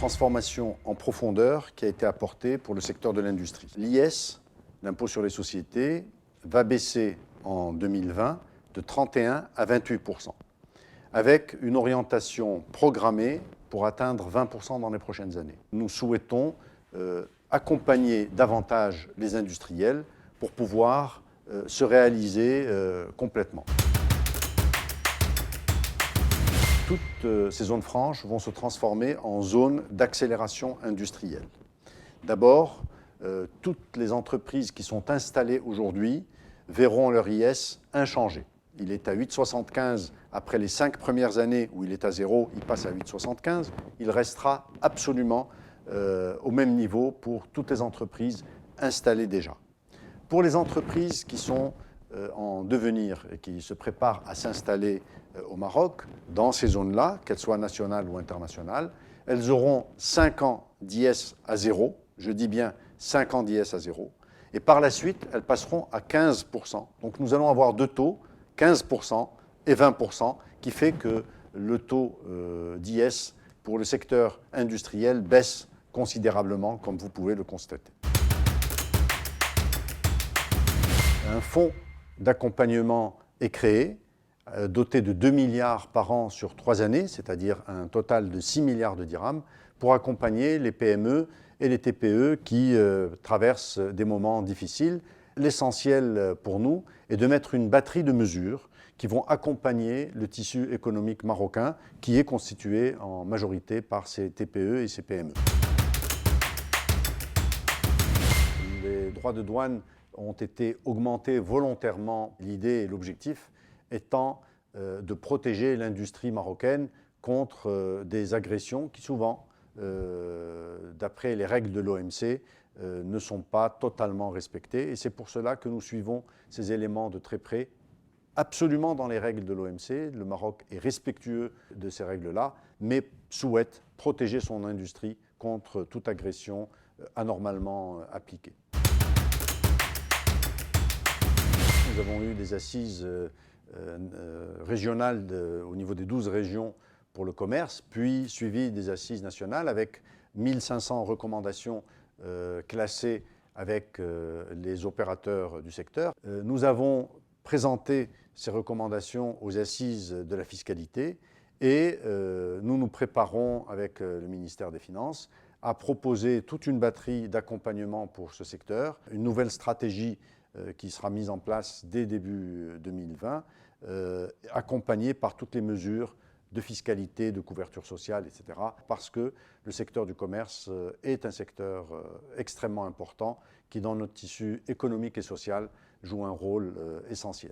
transformation en profondeur qui a été apportée pour le secteur de l'industrie. L'IS, l'impôt sur les sociétés, va baisser en 2020 de 31 à 28%, avec une orientation programmée pour atteindre 20% dans les prochaines années. Nous souhaitons accompagner davantage les industriels pour pouvoir se réaliser complètement. Toutes ces zones franches vont se transformer en zones d'accélération industrielle. D'abord, toutes les entreprises qui sont installées aujourd'hui verront leur IS inchangé. Il est à 8,75 après les 5 premières années où il est à 0, il passe à 8,75. Il restera absolument au même niveau pour toutes les entreprises installées déjà. Pour les entreprises qui sont en devenir et qui se préparent à s'installer au Maroc, dans ces zones-là, qu'elles soient nationales ou internationales, elles auront 5 ans d'IS à 0, je dis bien 5 ans d'IS à 0, et par la suite, elles passeront à 15%. Donc nous allons avoir deux taux, 15% et 20%, qui fait que le taux d'IS pour le secteur industriel baisse considérablement, comme vous pouvez le constater. Un fonds d'accompagnement est créé, doté de 2 milliards par an sur 3 années, c'est-à-dire un total de 6 milliards de dirhams, pour accompagner les PME et les TPE qui traversent des moments difficiles. L'essentiel pour nous est de mettre une batterie de mesures qui vont accompagner le tissu économique marocain, qui est constitué en majorité par ces TPE et ces PME. Les droits de douane ont été augmentés volontairement, l'idée et l'objectif étant de protéger l'industrie marocaine contre des agressions qui souvent, d'après les règles de l'OMC, ne sont pas totalement respectées. Et c'est pour cela que nous suivons ces éléments de très près, absolument dans les règles de l'OMC. Le Maroc est respectueux de ces règles-là, mais souhaite protéger son industrie contre toute agression anormalement appliquée. Nous avons eu des assises régionales au niveau des 12 régions pour le commerce, puis suivi des assises nationales avec 1500 recommandations classées avec les opérateurs du secteur. Nous avons présenté ces recommandations aux assises de la fiscalité et nous nous préparons avec le ministère des Finances à proposer toute une batterie d'accompagnement pour ce secteur, une nouvelle stratégie qui sera mise en place dès début 2020, accompagnée par toutes les mesures de fiscalité, de couverture sociale, etc. Parce que le secteur du commerce est un secteur extrêmement important qui, dans notre tissu économique et social, joue un rôle essentiel.